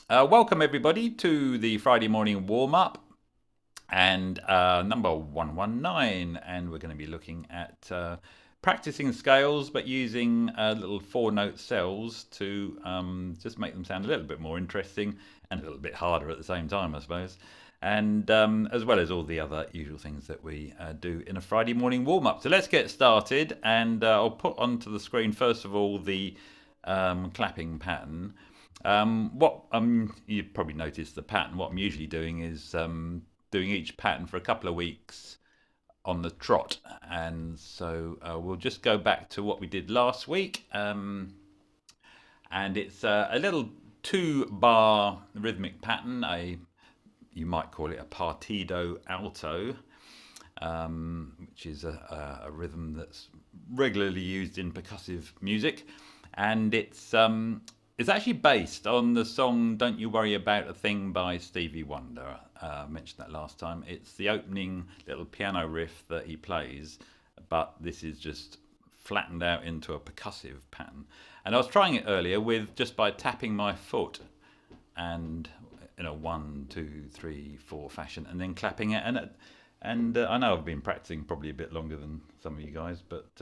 Welcome everybody to the Friday morning warm-up and number 119, and we're going to be looking at practicing scales but using little 4-note cells to just make them sound a little bit more interesting and a little bit harder at the same time, I suppose, and as well as all the other usual things that we do in a Friday morning warm-up. So let's get started, and I'll put onto the screen first of all the clapping pattern. You've probably noticed the pattern. What I'm usually doing is doing each pattern for a couple of weeks on the trot, and so we'll just go back to what we did last week, and it's a little 2-bar rhythmic pattern. You might call it a partido alto, which is a rhythm that's regularly used in percussive music, and it's actually based on the song "Don't You Worry About a Thing" by Stevie Wonder. I mentioned that last time. It's the opening little piano riff that he plays, but this is just flattened out into a percussive pattern. And I was trying it earlier with just by tapping my foot and in a 1, 2, 3, 4 fashion, and then clapping it. And I know I've been practicing probably a bit longer than some of you guys, but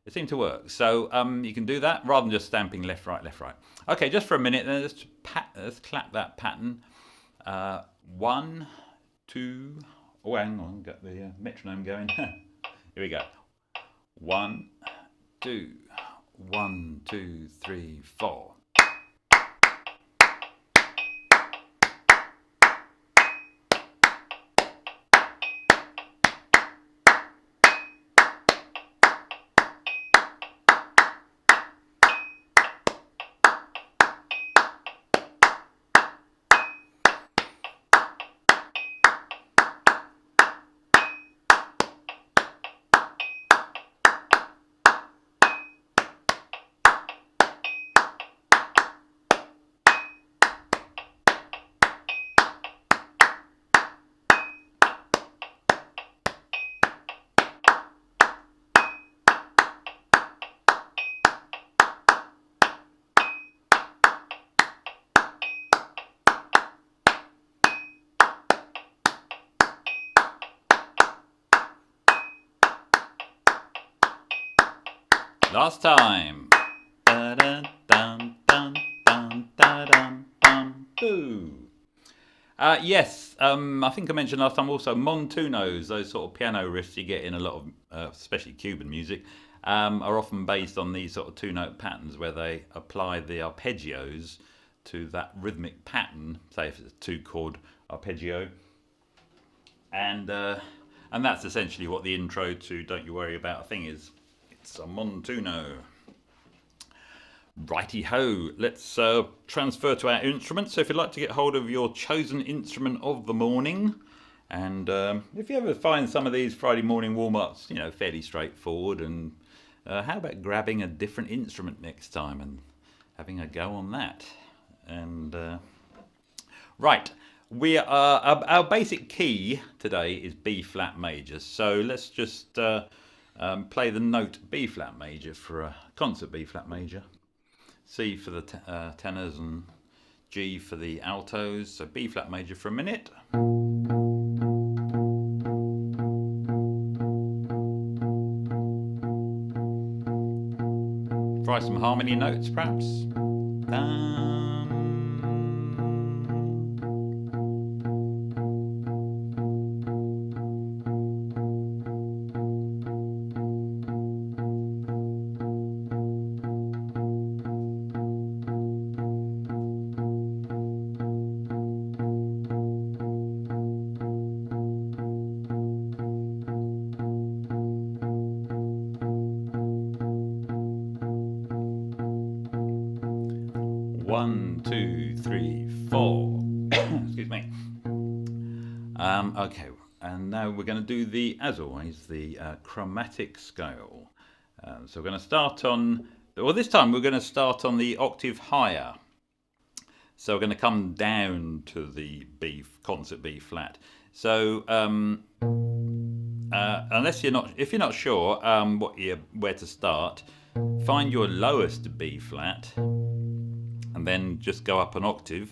it seemed to work. So you can do that rather than just stamping left, right, left, right. Okay, just for a minute, then let's clap that pattern. 1, 2. Oh, hang on, got the metronome going. Here we go. 1, 2. 1, 2, 3, 4. Last time. Yes, I think I mentioned last time also montunos, those sort of piano riffs you get in a lot of, especially Cuban music, are often based on these sort of 2-note patterns where they apply the arpeggios to that rhythmic pattern. Say if it's a 2-chord arpeggio, and that's essentially what the intro to "Don't You Worry About a Thing" is. It's a montuno. Righty ho, let's transfer to our instruments. So if you'd like to get hold of your chosen instrument of the morning, and if you ever find some of these Friday morning warm-ups, fairly straightforward, and how about grabbing a different instrument next time and having a go on that? And right, our basic key today is B flat major. So let's just play the note B flat major for a concert B flat major, C for the tenors, and G for the altos. So B flat major for a minute. Try some harmony notes perhaps. One, two, three, 4. Excuse me. Okay, and now we're going to do as always, the chromatic scale. So we're going to start on, this time we're going to start on the octave higher. So we're going to come down to the concert B flat. So if you're not sure where to start, find your lowest B flat, and and then just go up an octave,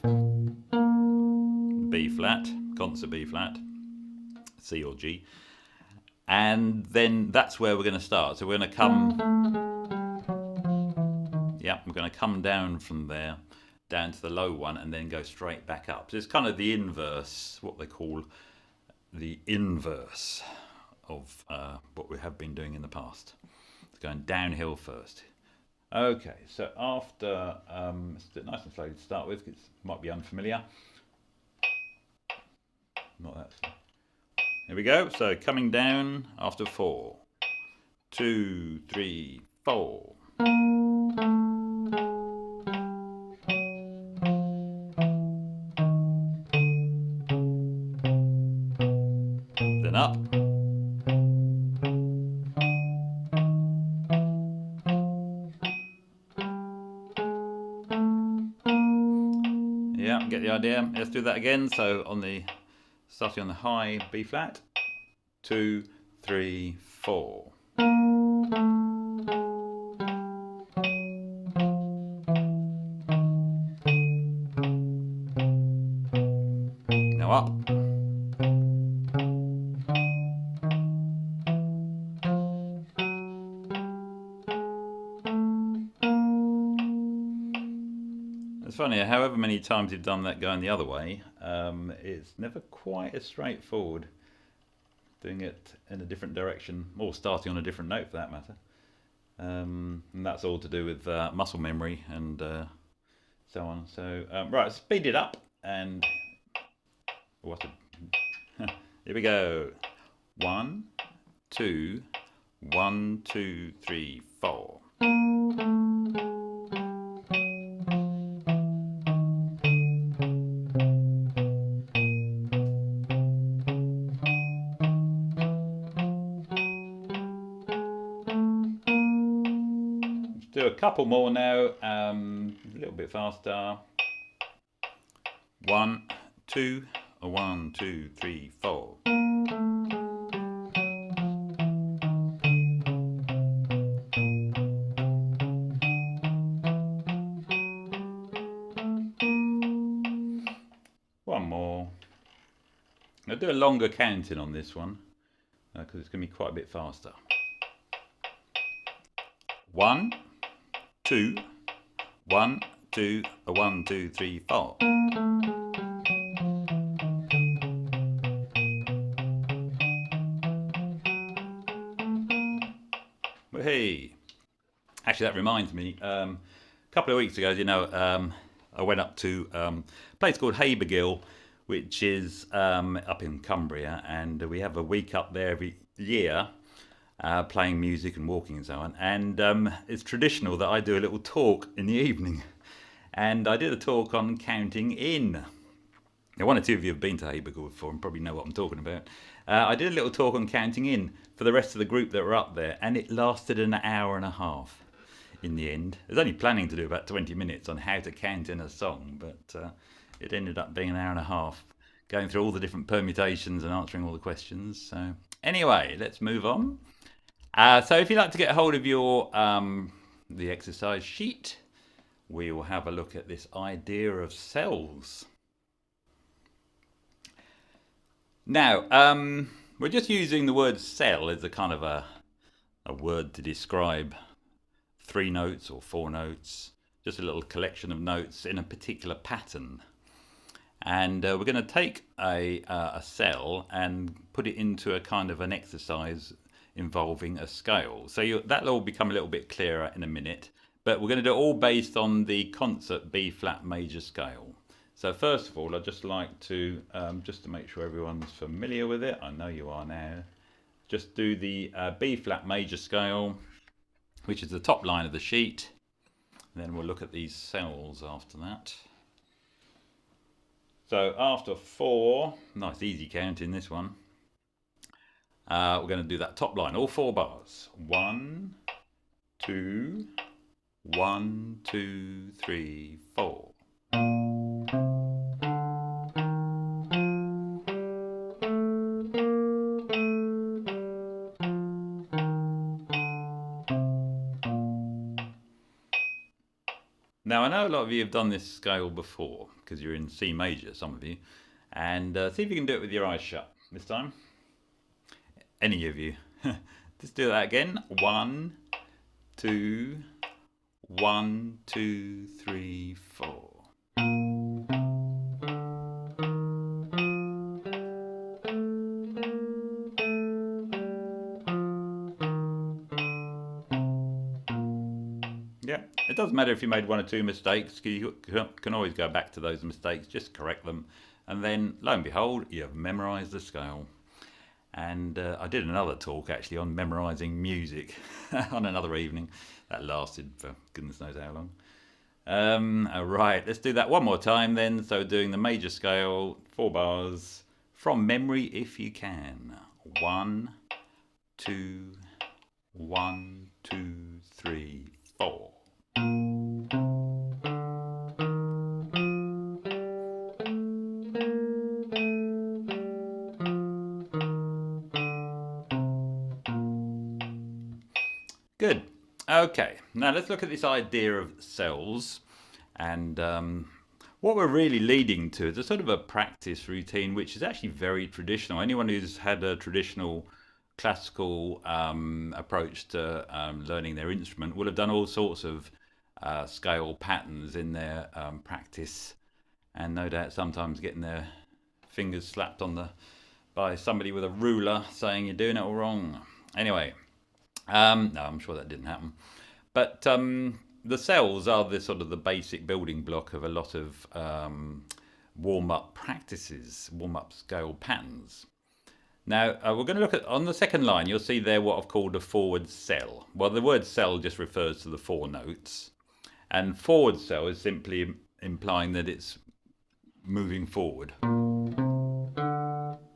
B flat, concert B flat, C or G, and then that's where we're going to start. So we're going to come, we're going to come down from there, down to the low one, and then go straight back up. So it's kind of the inverse, what they call the inverse of what we have been doing in the past. It's going downhill first. Okay, so after, let's do it nice and slowly to start with, because it might be unfamiliar. Not that slow. Here we go. So coming down after 4, 2, 3, 4. Then up. Yeah, get the idea. Let's do that again. So on the starting on the high B flat, 2, 3, 4. Now up. It's funny, however many times you've done that going the other way, it's never quite as straightforward doing it in a different direction, or starting on a different note for that matter. And that's all to do with muscle memory and so on. So, right, speed it up and what? Here we go. 1, 2, 1, 2, 3, 4. Do a couple more now, a little bit faster. 1, 2, 1, 2, 3, 4. One more. I'll do a longer counting on this one because it's going to be quite a bit faster. 1, 2, 1, 2, 1, 2, 3, 4. Hey, actually that reminds me, a couple of weeks ago, you know, I went up to a place called Habergill, which is up in Cumbria, and we have a week up there every year playing music and walking and so on. And it's traditional that I do a little talk in the evening, and I did a talk on counting in. Now, one or two of you have been to Habergill before and probably know what I'm talking about. I did a little talk on counting in for the rest of the group that were up there, and it lasted an hour and a half in the end. I was only planning to do about 20 minutes on how to count in a song, but it ended up being an hour and a half, going through all the different permutations and answering all the questions. So anyway, let's move on. So if you'd like to get hold of your the exercise sheet, we will have a look at this idea of cells. Now, we're just using the word cell as a kind of a word to describe 3 notes or 4 notes, just a little collection of notes in a particular pattern. And we're going to take a cell and put it into a kind of an exercise involving a scale. So that'll all become a little bit clearer in a minute, but we're going to do it all based on the concert B flat major scale. So first of all, I'd just like to, just to make sure everyone's familiar with it, I know you are now, just do the B flat major scale, which is the top line of the sheet. Then we'll look at these cells after that. So after 4, nice easy count in this one, we're going to do that top line, all 4 bars. 1, 2, 1, 2, 3, 4. Now I know a lot of you have done this scale before because you're in C major, some of you. And see if you can do it with your eyes shut this time. Any of you. Just do that again. 1, 2, 1, 2, 3, 4. Yeah, it doesn't matter if you made 1 or 2 mistakes. You can always go back to those mistakes, just correct them, and then lo and behold, you have memorized the scale. And I did another talk actually on memorizing music on another evening. That lasted for goodness knows how long. All right, let's do that one more time then. So doing the major scale, 4 bars from memory if you can. 1, 2, 1, 2, 3, 4. Good. Okay, now let's look at this idea of cells, and what we're really leading to is a sort of a practice routine which is actually very traditional. Anyone who's had a traditional classical approach to learning their instrument will have done all sorts of scale patterns in their practice, and no doubt sometimes getting their fingers slapped on by somebody with a ruler saying you're doing it all wrong. Anyway, no, I'm sure that didn't happen. But the cells are the sort of the basic building block of a lot of warm-up practices, warm-up scale patterns. Now, we're going to look at, on the second line, you'll see there what I've called a forward cell. Well, the word cell just refers to the 4 notes. And forward cell is simply implying that it's moving forward.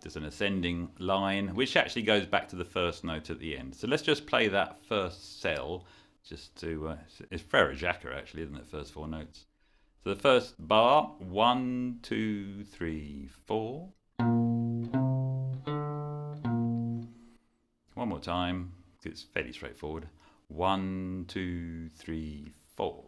There's an ascending line, which actually goes back to the first note at the end. So let's just play that first cell, just to, it's Ferrajacca actually, isn't it, first 4 notes. So the first bar, 1, 2, 3, 4. One more time, it's fairly straightforward. 1, 2, 3, 4.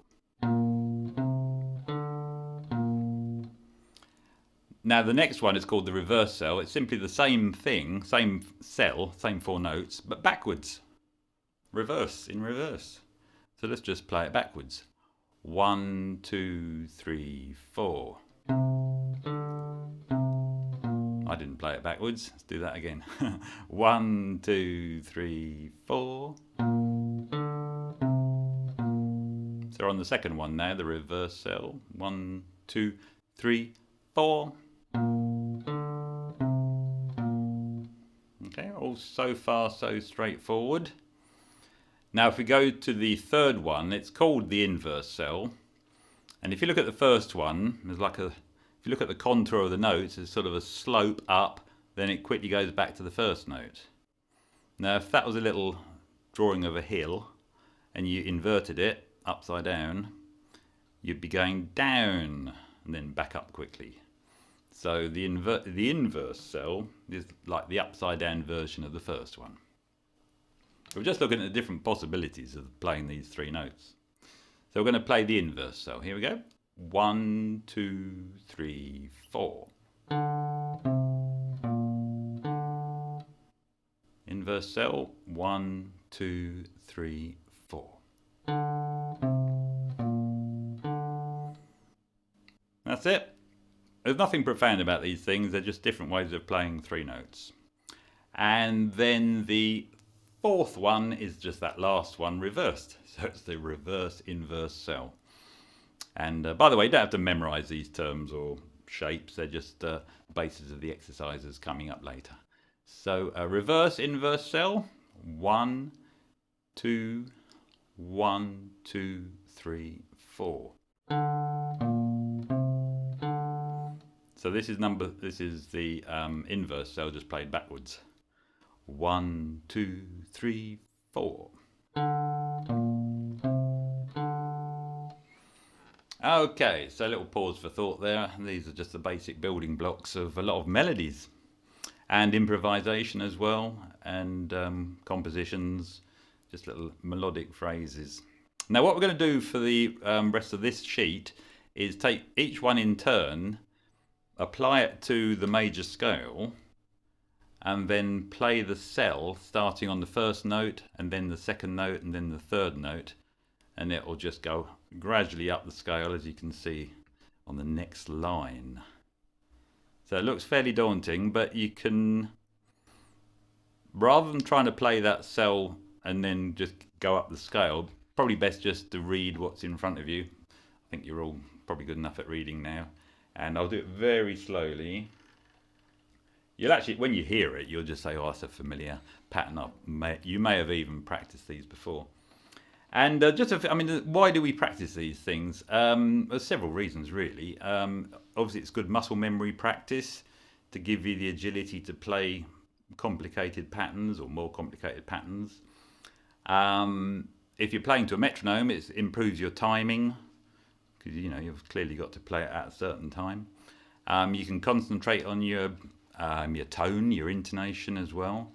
Now the next one is called the reverse cell. It's simply the same thing, same cell, same 4 notes, but backwards. Reverse, in reverse. So let's just play it backwards. 1, 2, 3, 4. I didn't play it backwards. Let's do that again. 1, 2, 3, 4. So on the second one now, the reverse cell. 1, 2, 3, 4. Okay, all so far so straightforward. Now if we go to the third one, it's called the inverse cell. And if you look at the first one, there's like if you look at the contour of the notes, it's sort of a slope up, then it quickly goes back to the first note. Now if that was a little drawing of a hill and you inverted it upside down, you'd be going down and then back up quickly. So the inverse cell is like the upside down version of the first one. We're just looking at the different possibilities of playing these 3 notes. So we're going to play the inverse cell. Here we go. 1, 2, 3, 4. Inverse cell. 1, 2, 3, 4. That's it. There's nothing profound about these things. They're just different ways of playing 3 notes. And then the fourth one is just that last one reversed. So it's the reverse inverse cell. And by the way, you don't have to memorize these terms or shapes. They're just bases of the exercises coming up later. So a reverse inverse cell. 1, 2, 1, 2, 3, 4. So this is the inverse cell just played backwards. 1, 2, 3, 4. Okay, so a little pause for thought there. These are just the basic building blocks of a lot of melodies and improvisation as well, and compositions, just little melodic phrases. Now what we're going to do for the rest of this sheet is take each one in turn, apply it to the major scale, and then play the cell starting on the first note and then the second note and then the third note, and it will just go gradually up the scale, as you can see on the next line. So it looks fairly daunting, but you can, rather than trying to play that cell and then just go up the scale, probably best just to read what's in front of you. I think you're all probably good enough at reading now, and I'll do it very slowly. You'll actually, when you hear it, you'll just say, oh, that's a familiar pattern. You may have even practiced these before. And I mean, why do we practice these things? There's several reasons, really. Obviously, it's good muscle memory practice to give you the agility to play complicated patterns or more complicated patterns. If you're playing to a metronome, it improves your timing, because you've clearly got to play it at a certain time. You can concentrate on your tone, your intonation as well,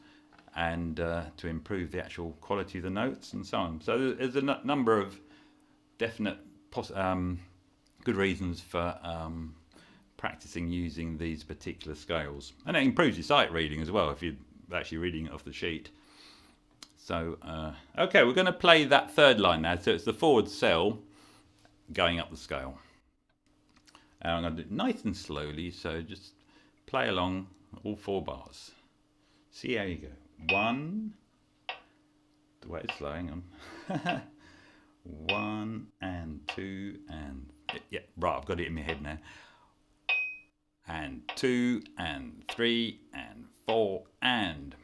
and to improve the actual quality of the notes and so on. So there's a number of definite good reasons for practicing using these particular scales, and it improves your sight reading as well if you're actually reading it off the sheet. So okay, we're going to play that third line now. So it's the forward cell going up the scale, and I'm going to do it nice and slowly, so just play along all 4 bars. See how you go. 1, the way it's slow, hang on. 1 and 2 and, yeah, right, I've got it in my head now. And 2 and 3 and 4 and.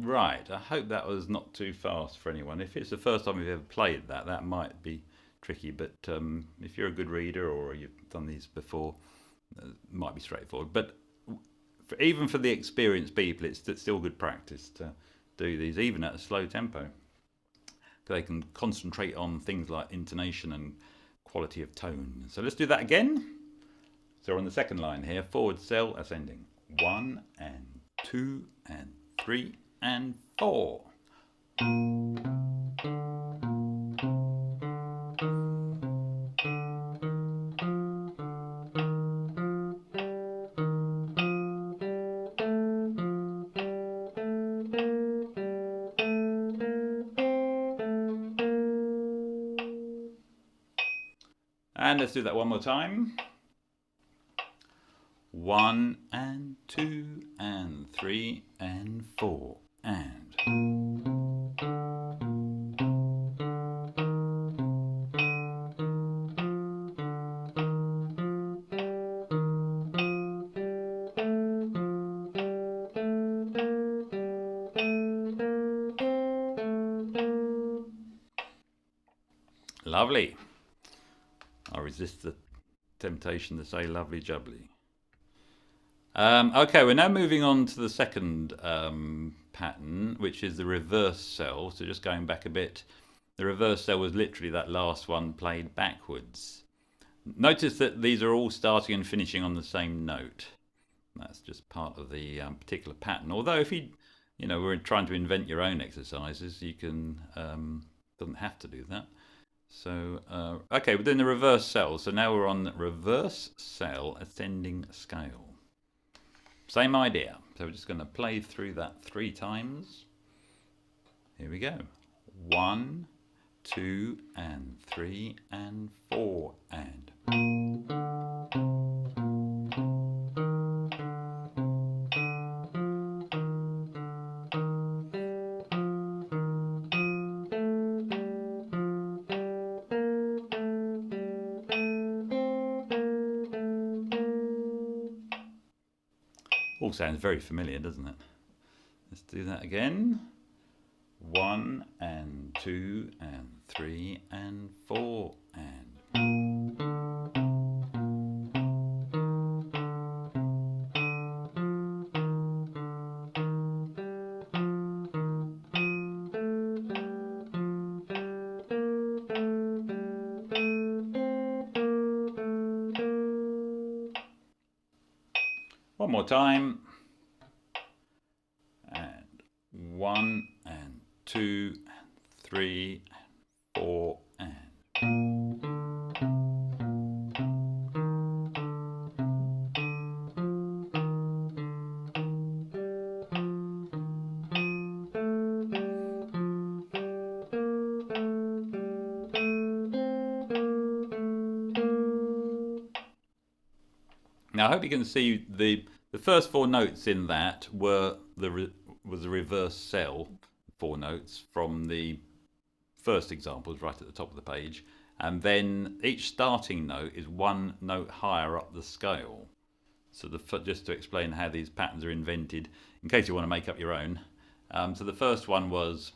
Right, I hope that was not too fast for anyone. If it's the first time you've ever played that, that might be tricky, but if you're a good reader or you've done these before, it might be straightforward. But even for the experienced people, it's still good practice to do these, even at a slow tempo. They can concentrate on things like intonation and quality of tone. So let's do that again. So we're on the second line here, forward cell ascending. 1 and 2 and 3 and 4. And let's do that one more time. 1 and 2 and 3 and 4 and. Lovely. I resist the temptation to say lovely jubbly. Okay, we're now moving on to the second pattern, which is the reverse cell. So just going back a bit, the reverse cell was literally that last one played backwards. Notice that these are all starting and finishing on the same note. That's just part of the particular pattern. Although if we're trying to invent your own exercises, you can, doesn't have to do that. So, okay, within the reverse cell. So now we're on the reverse cell ascending scale. Same idea. So we're just going to play through that 3 times. Here we go. 1, 2 and 3 and 4 and. All sounds very familiar, doesn't it? Let's do that again. 1 and 2 and 3 and 4 and. One more time. And 1 and 2 and 3 and 4 and. Now I hope you can see the first 4 notes in that were was the reverse cell 4 notes from the first examples right at the top of the page, and then each starting note is 1 note higher up the scale. So just to explain how these patterns are invented, in case you want to make up your own. So the first one was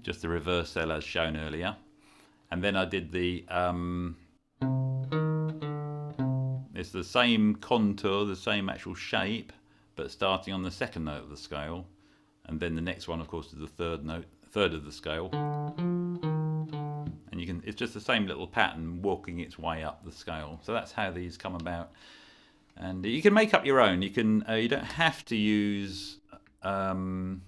just the reverse cell as shown earlier, and then I did the it's the same contour, the same actual shape, but starting on the second note of the scale, and then the next one, of course, is the third of the scale, and it's just the same little pattern walking its way up the scale. So that's how these come about, and you can make up your own. You don't have to use just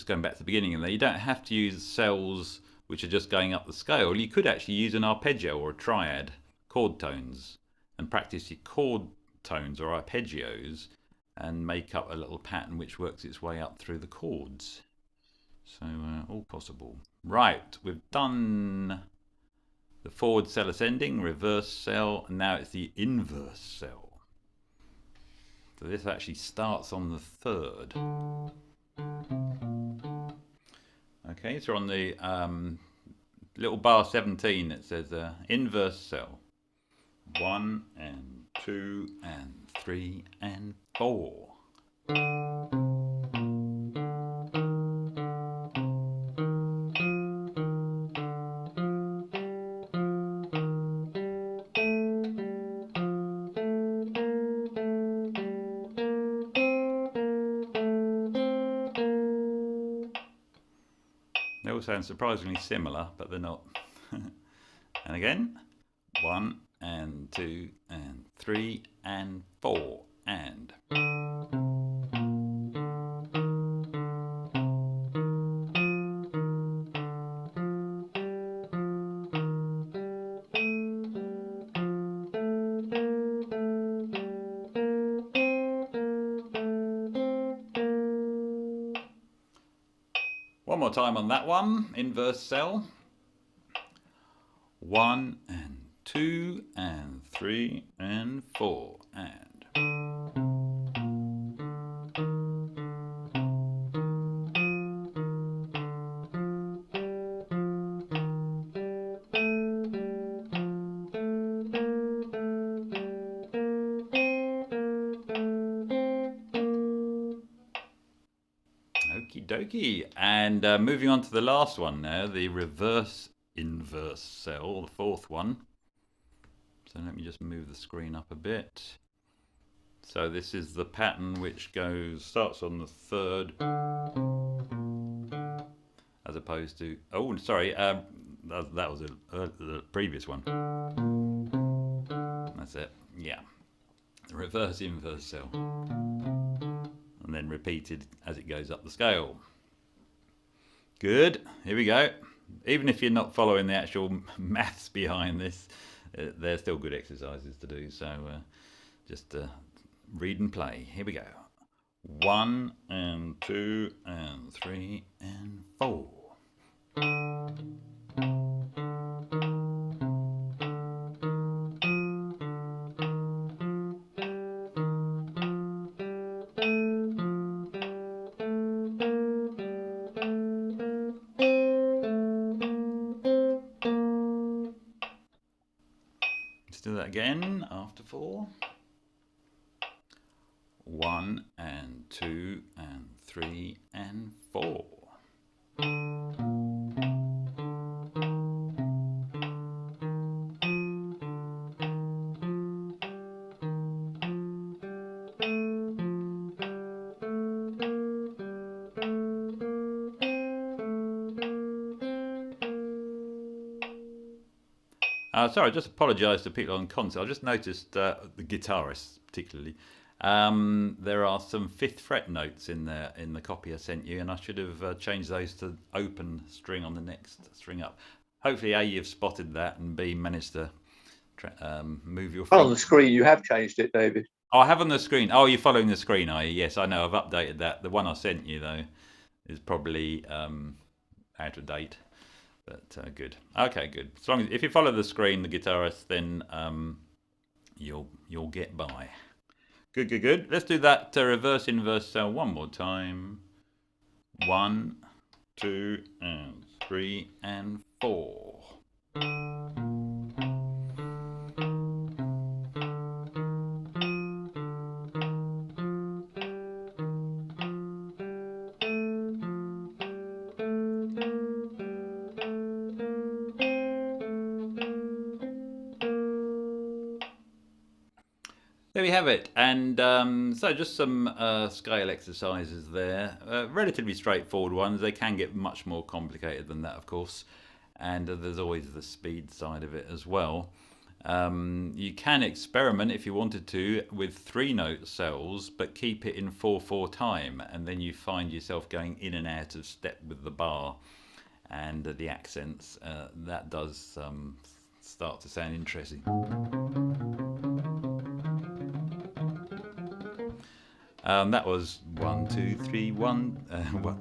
going back to the beginning of there, you don't have to use cells which are just going up the scale. You could actually use an arpeggio or a triad, chord tones, and practice your chord tones or arpeggios and make up a little pattern which works its way up through the chords. So all possible. Right, we've done the forward cell ascending, reverse cell, and now it's the inverse cell. So this actually starts on the 3rd. Okay, so on the little bar 17 it says inverse cell. 1 and 2 and 3 and 4. They all sound surprisingly similar, but they're not. And again, 1 and 2 and 3 and 4 and. One more time on that one, inverse cell. 1 and 2 and 3 and 4 and. Okie dokie. And moving on to the last one now, the reverse inverse cell, the 4th one. So let me just move the screen up a bit. So this is the pattern which starts on the 3rd, as opposed to, oh sorry, that was the previous one. That's it, yeah. The reverse inverse cell. And then repeated as it goes up the scale. Good, here we go. Even if you're not following the actual maths behind this, they're still good exercises to do, so just read and play. Here we go. 1 and 2 and 3 and 4. Let's do that again after 4. 1 and 2 and 3 and 4. Sorry, I just apologise to people on console. I just noticed the guitarists particularly. There are some fifth fret notes in there in the copy I sent you, and I should have changed those to open string on the next string up. Hopefully, A, you've spotted that, and B, managed to move your feet. On the screen, you have changed it, David. Oh, I have on the screen. Oh, you're following the screen, are you? Yes, I know. I've updated that. The one I sent you, though, is probably out of date. But good. Okay, good. As long as if you follow the screen, the guitarist, then you'll get by. Good, good, good. Let's do that reverse inverse cell one more time. 1, 2, and 3, and 4. There we have it, and so just some scale exercises there. Relatively straightforward ones. They can get much more complicated than that, of course, and there's always the speed side of it as well. You can experiment if you wanted to with 3-note cells, but keep it in 4/4 time, and then you find yourself going in and out of step with the bar and the accents. That does start to sound interesting. That was 1, 2, 3, 1,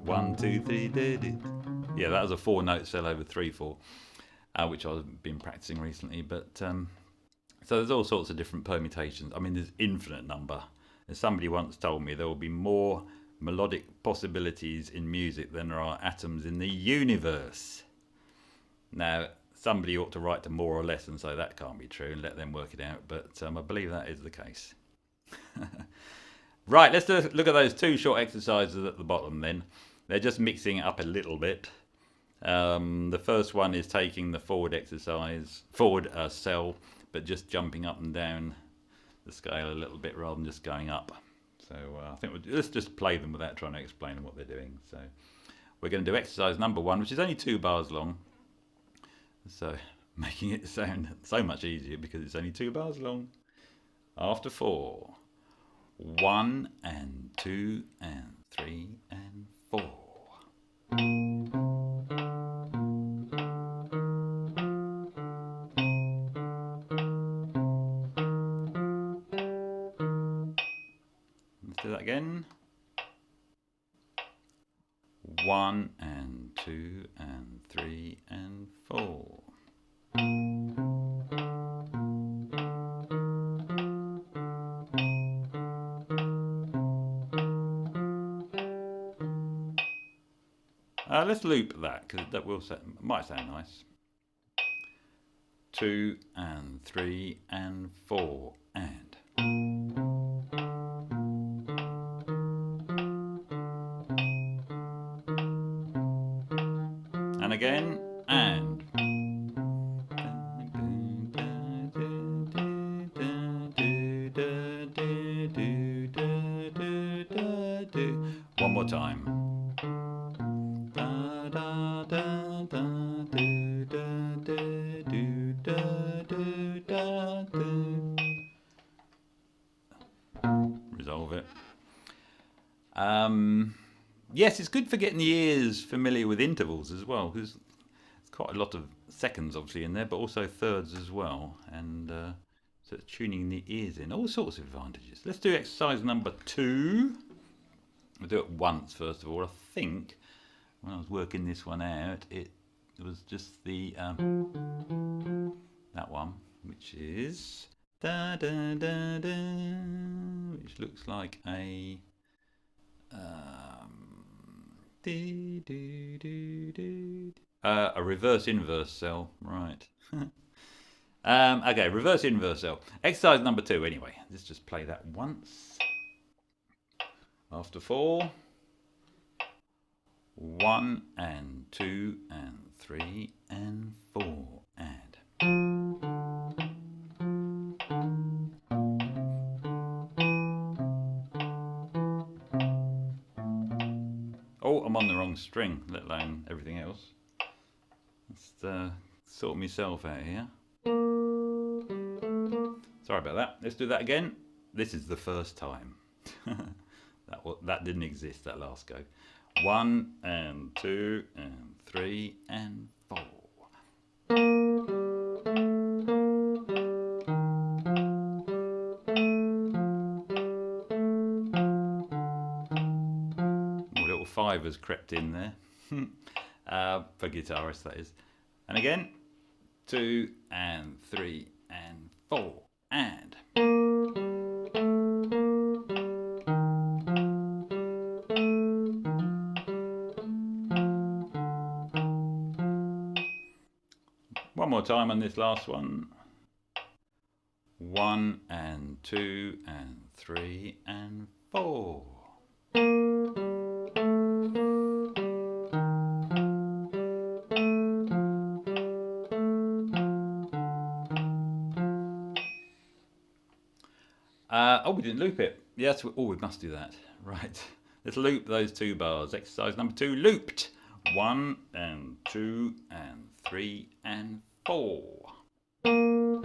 1, 2, 3. Yeah, that was a 4-note cell over 3/4, which I've been practicing recently. But so there's all sorts of different permutations. I mean, there's infinite number. As somebody once told me, there will be more melodic possibilities in music than there are atoms in the universe. Now, somebody ought to write to More or Less and say that can't be true and let them work it out. But I believe that is the case. Right, let's look at those 2 short exercises at the bottom then. They're just mixing it up a little bit. The first one is taking the forward cell, but just jumping up and down the scale a little bit rather than just going up. So I think let's just play them without trying to explain them what they're doing. So we're going to do exercise number 1, which is only 2 bars long. So making it sound so much easier because it's only 2 bars long. After 4. 1 and 2 and 3 and 4. Let's do that again. 1 and 2 and 3 and 4. Let's loop that because that might sound nice. 2 and 3 and 4 and. And again and. One more time. Resolve it. Yes, it's good for getting the ears familiar with intervals as well, because it's quite a lot of seconds obviously in there, but also thirds as well, and so it's tuning the ears in. All sorts of advantages. Let's do exercise number 2. We'll do it once first of all. I think when I was working this one out, it was just the that one, which is da da da da, which looks like a a reverse inverse cell, right? Okay, reverse inverse cell. Exercise number 2. Anyway, let's just play that once. After 4. 1 and 2 and 3 and 4 and. Oh, I'm on the wrong string, let alone everything else. Let's sort myself out here. Sorry about that. Let's do that again. This is the first time. That didn't exist, that last go. 1 and 2 and 3 and 4. A little 5 has crept in there. For guitarists, that is. And again, 2 and 3 and 4 and. One more time on this last one. 1 and 2 and 3 and 4. Oh, we didn't loop it. Yes, we must do that. Right. Let's loop those 2 bars. Exercise number 2, looped. 1 and 2 and 3 and 4. And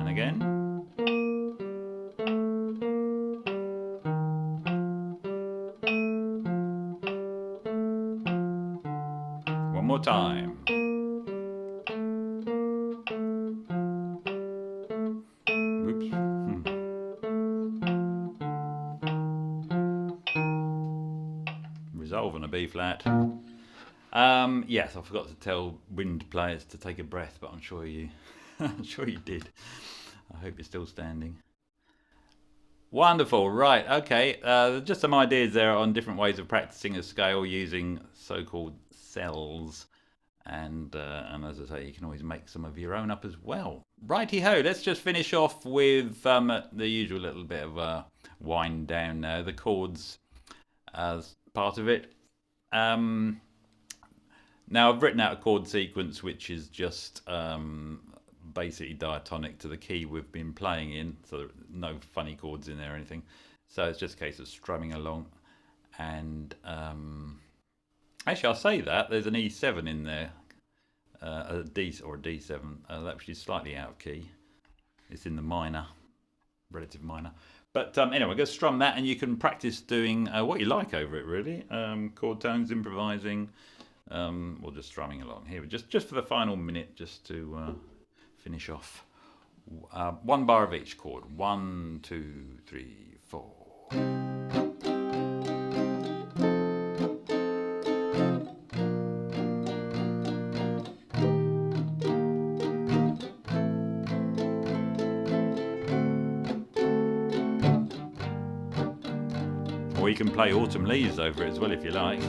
again. One more time. Oops. Resolve on a B flat. Yes, I forgot to tell wind players to take a breath, but I'm sure you did. I hope you're still standing. Wonderful. Right. Okay. Just some ideas there on different ways of practicing a scale using so-called cells. And as I say, you can always make some of your own up as well. Righty-ho, let's just finish off with the usual little bit of a wind down now. The chords as part of it. Now, I've written out a chord sequence which is just basically diatonic to the key we've been playing in. So there are no funny chords in there or anything. So it's just a case of strumming along. And actually, I'll say that. There's an E7 in there. A D or a D7, which is slightly out of key. It's in the minor, relative minor. But anyway, I'm going to strum that, and you can practice doing what you like over it, really. Chord tones, improvising, or just strumming along. Here, just for the final minute, just to finish off. 1 bar of each chord. 1, 2, 3, 4. Or you can play Autumn Leaves over it as well if you like.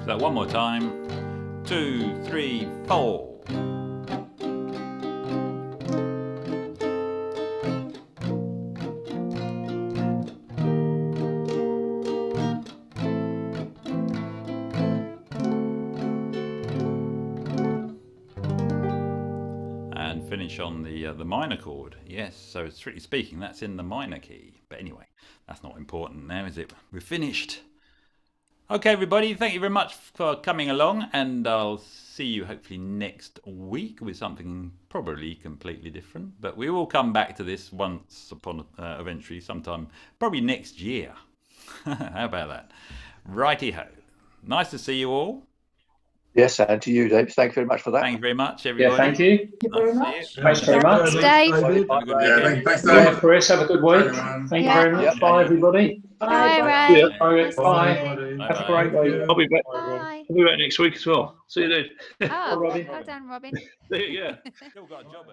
So one more time. 2, 3, 4. And finish on the minor chord. Yes, so strictly speaking, that's in the minor key. But anyway, that's not important now, is it? We're finished. Okay, everybody, thank you very much for coming along, and I'll see you hopefully next week with something probably completely different. But we will come back to this once upon eventually, sometime probably next year. How about that? Righty-ho. Nice to see you all. Yes, and to you, Dave. Thank you very much for that. Thank you very much, everybody. Yeah, thank you. Nice to see you. Thanks very much. Dave. Have a good weekend. Thanks, Yeah, Dave. Chris, have a good week. Thank you very much. Yep. Bye, everybody. Bye, Yeah, Ray. bye. Nice to Bye. see you. Have a great week. I'll be back. Bye. I'll be back next week as well. See you then. Oh, Robin. well done, Robin. Yeah. Still got a job,